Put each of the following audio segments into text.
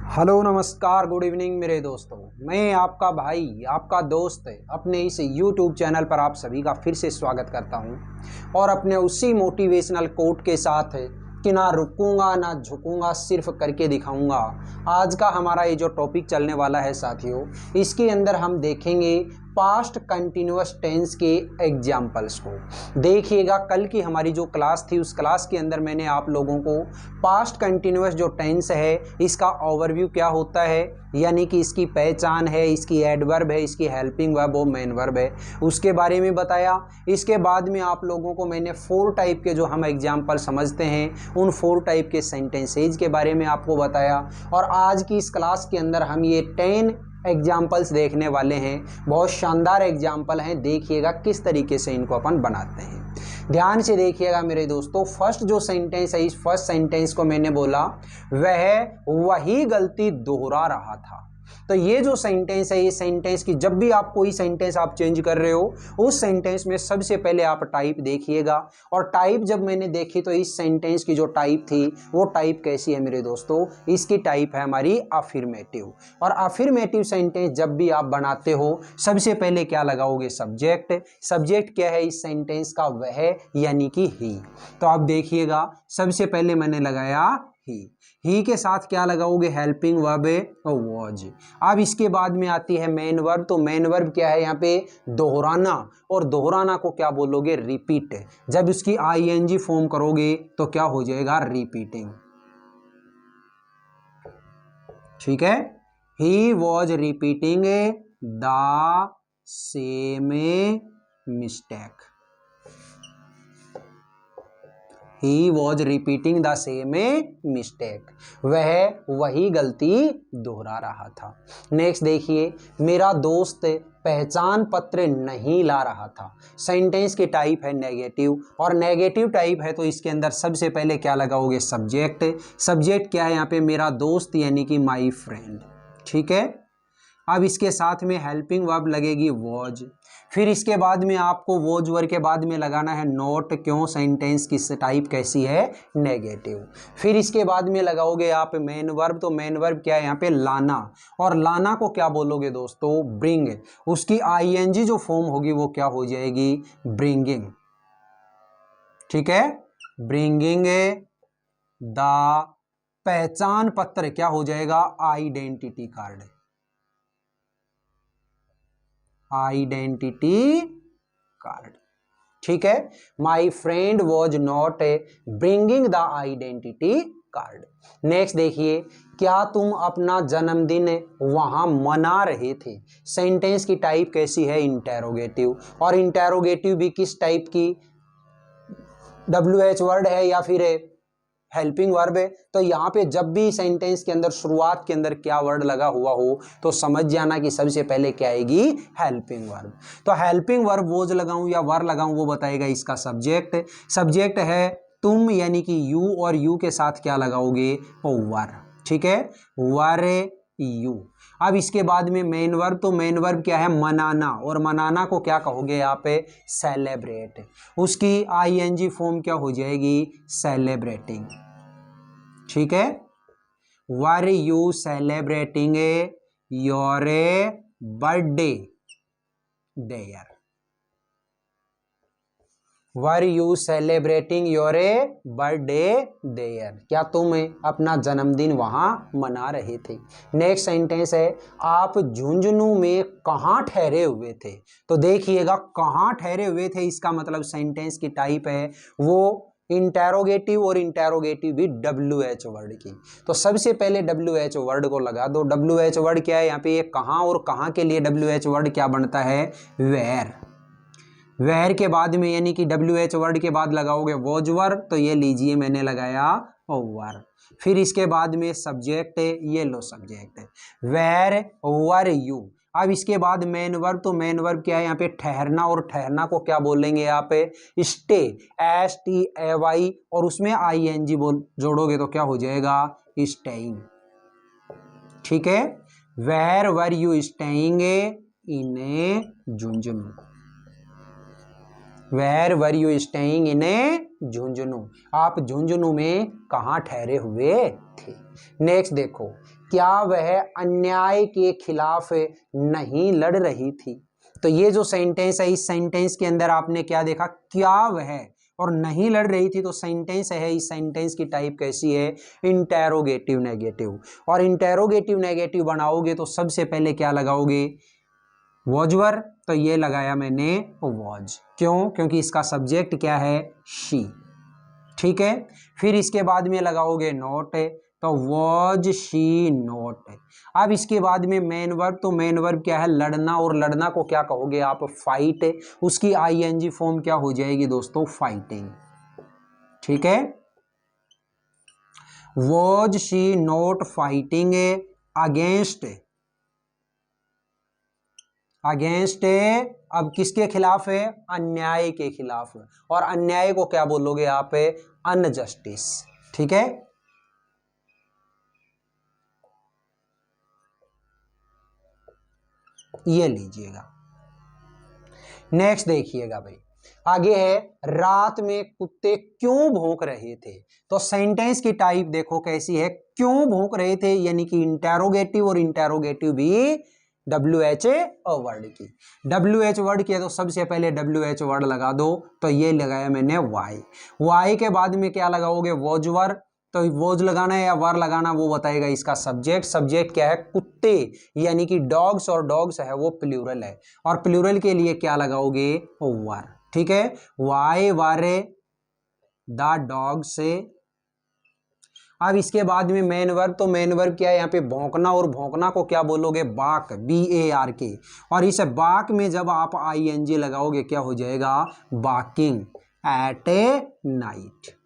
Hello नमस्कार good evening मेरे दोस्तों। मैं आपका भाई आपका दोस्त अपने इस YouTube चैनल पर आप सभी का फिर से स्वागत करता हूं और अपने उसी मोटिवेशनल कोट के साथ कि ना रुकूंगा ना झुकूंगा, सिर्फ करके दिखाऊंगा। आज का हमारा ये जो टॉपिक चलने वाला है साथियों, इसके अंदर हम देखेंगे पास्ट कंटिन्यूअस टेंस के एग्जाम्पल्स को। देखिएगा, कल की हमारी जो क्लास थी उस क्लास के अंदर मैंने आप लोगों को पास्ट कंटिन्यूअस जो टेंस है इसका ओवरव्यू क्या होता है, यानी कि इसकी पहचान है, इसकी एडवर्ब है, इसकी हेल्पिंग वर्ब और मेन वर्ब है, उसके बारे में बताया। इसके बाद में आप लोगों को मैंने 4 टाइप के जो हम एग्जाम्पल समझते हैं उन 4 टाइप के सेंटेंसेज के बारे में आपको बताया। और आज की इस क्लास के अंदर हम ये 10 एग्जाम्पल्स देखने वाले हैं। बहुत शानदार एग्जाम्पल हैं, देखिएगा किस तरीके से इनको अपन बनाते हैं। ध्यान से देखिएगा मेरे दोस्तों। फर्स्ट जो सेंटेंस है, इस फर्स्ट सेंटेंस को मैंने बोला वह वही गलती दोहरा रहा था। तो ये जो सेंटेंस है, ये सेंटेंस की जब भी आप कोई सेंटेंस आप चेंज कर रहे हो उस सेंटेंस में सबसे पहले आप टाइप देखिएगा। और टाइप जब मैंने देखी तो इस सेंटेंस की जो टाइप थी वो टाइप कैसी है मेरे दोस्तों, इसकी टाइप है हमारी अफर्मेटिव। और अफर्मेटिव सेंटेंस जब भी आप बनाते हो सबसे पहले क्या लगाओगे, सब्जेक्ट। सब्जेक्ट क्या है इस सेंटेंस का, वह यानी कि ही। तो आप देखिएगा सबसे पहले मैंने लगाया ही के साथ क्या लगाओगे, हेल्पिंग वर्ब वाज। अब इसके बाद में आती है मेन वर्ब। तो मेन वर्ब क्या है यहाँ पे, दोहराना। और दोहराना को क्या बोलोगे, रिपीट। जब इसकी आईएनजी फॉर्म करोगे तो क्या हो जाएगा, रिपीटिंग। ठीक है, he was repeating the same mistake. He was repeating the same mistake. वह वही गलती दोहरा रहा था। नेक्स्ट देखिए, मेरा दोस्त पहचान पत्र नहीं ला रहा था। सेंटेंस की टाइप है नेगेटिव, और नेगेटिव टाइप है तो इसके अंदर सबसे पहले क्या लगाओगे, सब्जेक्ट। सब्जेक्ट क्या है यहाँ पे, मेरा दोस्त यानी कि माई फ्रेंड। ठीक है, अब इसके साथ में हेल्पिंग वर्ब लगेगी वॉज। फिर इसके बाद में आपको वॉज वर्ब के बाद में लगाना है नोट। क्यों, सेंटेंस की टाइप कैसी है, नेगेटिव। फिर इसके बाद में लगाओगे आप मेन वर्ब। तो मेन वर्ब क्या है यहाँ पे, लाना। और लाना को क्या बोलोगे दोस्तों, ब्रिंग। उसकी आईएनजी जो फॉर्म होगी वो क्या हो जाएगी, ब्रिंगिंग। ठीक है, ब्रिंगिंग द पहचान पत्र क्या हो जाएगा, आइडेंटिटी कार्ड। Identity card. ठीक है, my friend was not bringing the identity card. Next देखिए, क्या तुम अपना जन्मदिन वहां मना रहे थे। सेंटेंस की टाइप कैसी है, इंटेरोगेटिव। और इंटेरोगेटिव भी किस टाइप की, WH वर्ड है या फिर हेल्पिंग वर्ब है। तो यहाँ पे जब भी सेंटेंस के अंदर शुरुआत के अंदर क्या वर्ड लगा हुआ हो तो समझ जाना कि सबसे पहले क्या आएगी, हेल्पिंग वर्ब। तो हेल्पिंग वर्ब वोज लगाऊं या वर लगाऊं वो बताएगा इसका सब्जेक्ट। सब्जेक्ट है तुम यानी कि यू, और यू के साथ क्या लगाओगे, वर। ठीक है, वर यू। अब इसके बाद में मेन वर्ब। तो मेन वर्ब क्या है, मनाना। और मनाना को क्या कहोगे आप, सेलिब्रेट। उसकी आईएनजी फॉर्म क्या हो जाएगी, सेलिब्रेटिंग। ठीक है, were you celebrating your birthday there. Were you celebrating your birthday there, क्या तुम अपना जन्मदिन वहां मना रहे थे। नेक्स्ट सेंटेंस है, आप झुंझुनू में कहाँ ठहरे हुए थे। तो देखिएगा, कहाँ ठहरे हुए थे इसका मतलब सेंटेंस की टाइप है वो इंटेरोगेटिव, और इंटेरोगेटिव भी WH वर्ड की। तो सबसे पहले WH वर्ड को लगा दो। WH वर्ड क्या है यहाँ पे, ये कहाँ, और कहाँ के लिए WH वर्ड क्या बनता है, वेयर। वेयर के बाद में यानी कि WH वर्ड के बाद लगाओगे वॉज वर्ब। तो ये लीजिए मैंने लगाया वर। फिर इसके बाद में सब्जेक्ट है, ये लो सब्जेक्ट है, वेयर वर यू। अब इसके बाद मेन वर्ब। तो मेन वर्ब क्या है यहाँ पे, ठहरना। और ठहरना को क्या बोलेंगे आप, स्टे, STAY। और उसमें ING बोल जोड़ोगे तो क्या हो जाएगा, स्टेइंग। ठीक है, where were you staying in Jhunjhunu. Where were you staying in Jhunjhunu. आप झुंझुनू में कहाँ ठहरे हुए थे। नेक्स्ट देखो, क्या वह अन्याय के खिलाफ नहीं लड़ रही थी। तो ये जो सेंटेंस है, इस सेंटेंस के अंदर आपने क्या देखा, क्या वह और नहीं लड़ रही थी। तो सेंटेंस है, इस सेंटेंस की टाइप कैसी है, इंटेरोगेटिव नेगेटिव। और इंटेरोगेटिव नेगेटिव बनाओगे तो सबसे पहले क्या लगाओगे, वॉजवर। तो ये लगाया मैंने वॉज, क्यों, क्योंकि इसका सब्जेक्ट क्या है, शी। ठीक है, फिर इसके बाद में लगाओगे नॉट, तो वॉज शी नॉट। अब इसके बाद में मेन वर्ब, तो मेन वर्ब क्या है, लड़ना, और लड़ना को क्या कहोगे आप, फाइट। उसकी आईएनजी फॉर्म क्या हो जाएगी दोस्तों, फाइटिंग। ठीक है, was she not fighting against, against अब किसके खिलाफ है, अन्याय के खिलाफ। और अन्याय को क्या बोलोगे आप, अनजस्टिस। ठीक है, ये लीजिएगा। नेक्स्ट देखिएगा भाई, आगे है, रात में कुत्ते क्यों भौंक रहे थे। तो सेंटेंस की टाइप देखो कैसी है, क्यों भौंक रहे थे, यानी कि इंटेरोगेटिव, और इंटेरोगेटिव भी WH वर्ड की। WH वर्ड की है तो सबसे पहले WH वर्ड लगा दो। तो ये लगाया मैंने वाई। वाई के बाद में क्या लगाओगे, वॉजवर। तो वॉज लगाना है या वर लगाना वो बताएगा इसका सब्जेक्ट। सब्जेक्ट क्या है, कुत्ते, यानी कि डॉग्स, और डॉग्स है वो प्लूरल है, और प्लूरल के लिए क्या लगाओगे, वर। ठीक है, वाई वारे द डॉग से। अब इसके बाद में मेन वर्ब, तो मेन वर्ब क्या है यहाँ पे, भौंकना, और भौंकना को क्या बोलोगे, बाक, BARK। और इस बाक में जब आप ING लगाओगे क्या हो जाएगा, बाकिंग एट ए नाइट।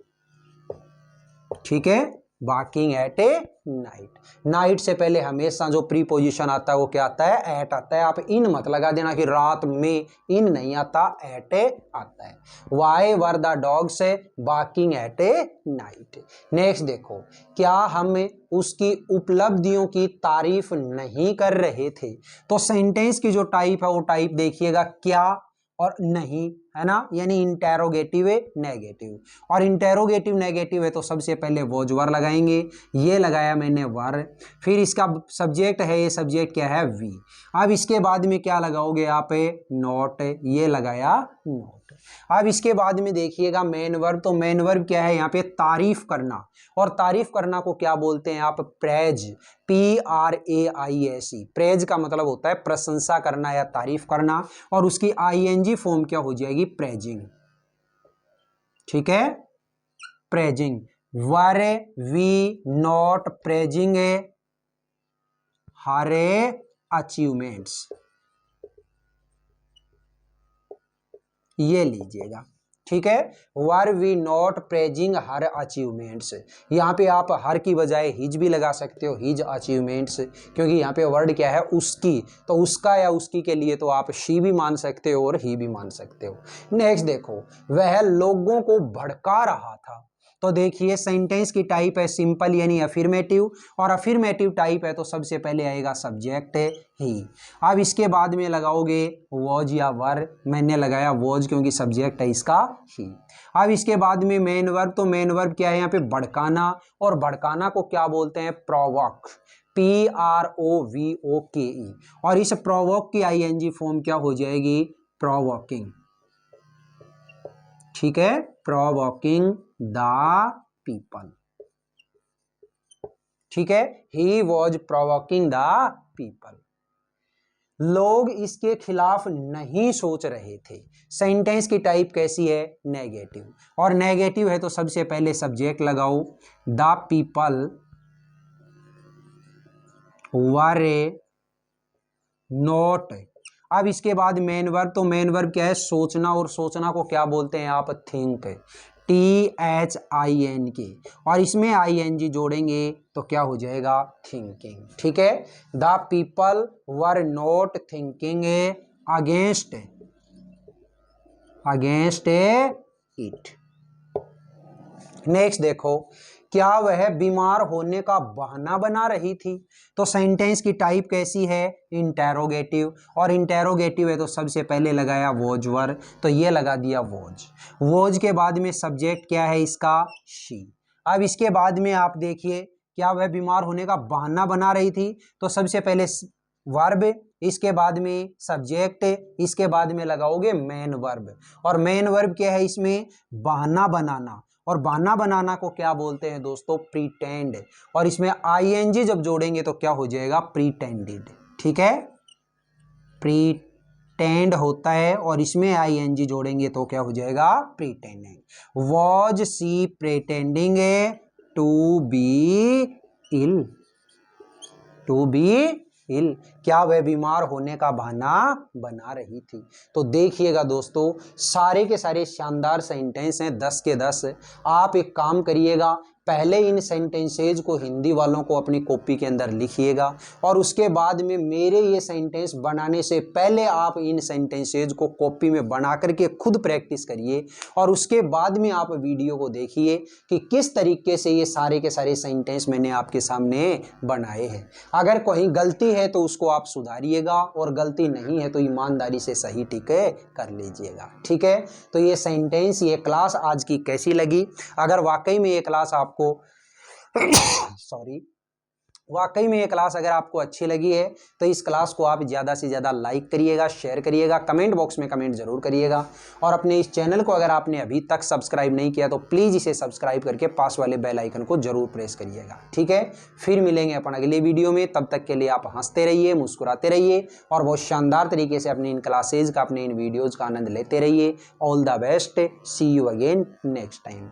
ठीक है, barking at a night. Night से पहले हमेशा जो प्रीपोजिशन आता है वो क्या आता है, एट आता है। आप इन मत लगा देना कि रात में, इन नहीं आता, एट ए आता है। Why were the dogs barking at a night. Next देखो, क्या हम उसकी उपलब्धियों की तारीफ नहीं कर रहे थे। तो सेंटेंस की जो टाइप है वो टाइप देखिएगा, क्या और नहीं, है ना, यानी इंटेरोगेटिव है नेगेटिव। और इंटेरोगेटिव नेगेटिव है तो सबसे पहले वॉज वर लगाएंगे, ये लगाया मैंने वर। फिर इसका सब्जेक्ट है, ये सब्जेक्ट क्या है, वी। अब इसके बाद में क्या लगाओगे आप, नॉट, ये लगाया नॉट। अब इसके बाद में देखिएगा मेन वर्ब, तो मेन वर्ब क्या है यहाँ पे, तारीफ करना। और तारीफ करना को क्या बोलते हैं आप, प्रेज, PRAISE। प्रेज का मतलब होता है प्रशंसा करना या तारीफ करना, और उसकी ING फॉर्म क्या हो जाएगी, प्रेजिंग। ठीक है, praising. Were we not praising her achievements, ये लीजिएगा। ठीक है, were we not praising her achievements. यहाँ पे आप हर की बजाय हिज भी लगा सकते हो, हिज अचीवमेंट्स, क्योंकि यहाँ पे वर्ड क्या है, उसकी। तो उसका या उसकी के लिए तो आप शी भी मान सकते हो और ही भी मान सकते हो। नेक्स्ट देखो, वह लोगों को भड़का रहा था। तो देखिए सेंटेंस की टाइप है सिंपल यानी अफर्मेटिव, और अफर्मेटिव टाइप है तो सबसे पहले आएगा सब्जेक्ट ही। अब इसके बाद में लगाओगे वॉज या वर, मैंने लगाया वॉज क्योंकि सब्जेक्ट है इसका ही। अब इसके बाद में मेन वर्ब, तो मेन वर्ब क्या है यहाँ पे, भड़काना, और भड़काना को क्या बोलते हैं, प्रोवोक, PROVOKE। और इस प्रोवोक की ING फॉर्म क्या हो जाएगी, प्रोवोकिंग। ठीक है, प्रोवोकिंग द पीपल। ठीक है, he was provoking the people. लोग इसके खिलाफ नहीं सोच रहे थे। सेंटेंस की टाइप कैसी है, नेगेटिव। और नेगेटिव है तो सबसे पहले सब्जेक्ट लगाओ, द पीपल वर नॉट। अब इसके बाद मेन वर्ब, तो मेन वर्ब क्या है, सोचना, और सोचना को क्या बोलते हैं आप, थिंक, THINK। और इसमें ING जोड़ेंगे तो क्या हो जाएगा, थिंकिंग। ठीक है, the people were not thinking against it. Next देखो, क्या वह बीमार होने का बहाना बना रही थी। तो सेंटेंस की टाइप कैसी है, इंटेरोगेटिव, और इंटेरोगेटिव है तो सबसे पहले लगाया वॉज वर, तो ये लगा दिया वॉज। वॉज के बाद में सब्जेक्ट क्या है इसका, शी। अब इसके बाद में आप देखिए, क्या वह बीमार होने का बहाना बना रही थी, तो सबसे पहले वर्ब, इसके बाद में सब्जेक्ट, इसके बाद में लगाओगे मेन वर्ब। और मेन वर्ब क्या है इसमें, बहाना बनाना, और बहाना बनाना को क्या बोलते हैं दोस्तों, प्रीटेंड। और इसमें आईएनजी जब जोड़ेंगे तो क्या हो जाएगा, प्रीटेंडेड। ठीक है, प्रीटेंड होता है और इसमें आईएनजी जोड़ेंगे तो क्या हो जाएगा, pretending. Was she pretending to be ill, to be ill, क्या वह बीमार होने का बहाना बना रही थी। तो देखिएगा दोस्तों, सारे के सारे शानदार सेंटेंस हैं, 10 के 10। आप एक काम करिएगा, पहले इन सेंटेंसेज को हिंदी वालों को अपनी कॉपी के अंदर लिखिएगा, और उसके बाद में मेरे ये सेंटेंस बनाने से पहले आप इन सेंटेंसेज को कॉपी में बना करके खुद प्रैक्टिस करिए, और उसके बाद में आप वीडियो को देखिए कि किस तरीके से ये सारे के सारे सेंटेंस मैंने आपके सामने बनाए हैं। अगर कोई गलती है तो उसको आप सुधारिएगा, और गलती नहीं है तो ईमानदारी से सही ठीक है कर लीजिएगा। ठीक है, तो ये सेंटेंस, ये क्लास आज की कैसी लगी। अगर वाकई में ये क्लास आपको सॉरी, वाकई में ये क्लास अगर आपको अच्छी लगी है तो इस क्लास को आप ज़्यादा से ज़्यादा लाइक करिएगा, शेयर करिएगा, कमेंट बॉक्स में कमेंट जरूर करिएगा, और अपने इस चैनल को अगर आपने अभी तक सब्सक्राइब नहीं किया तो प्लीज़ इसे सब्सक्राइब करके पास वाले बेल आइकन को जरूर प्रेस करिएगा। ठीक है, फिर मिलेंगे अपन अगले वीडियो में, तब तक के लिए आप हंसते रहिए, मुस्कुराते रहिए, और बहुत शानदार तरीके से अपने इन क्लासेज का, अपने इन वीडियोज़ का आनंद लेते रहिए। All the best, see you again next time.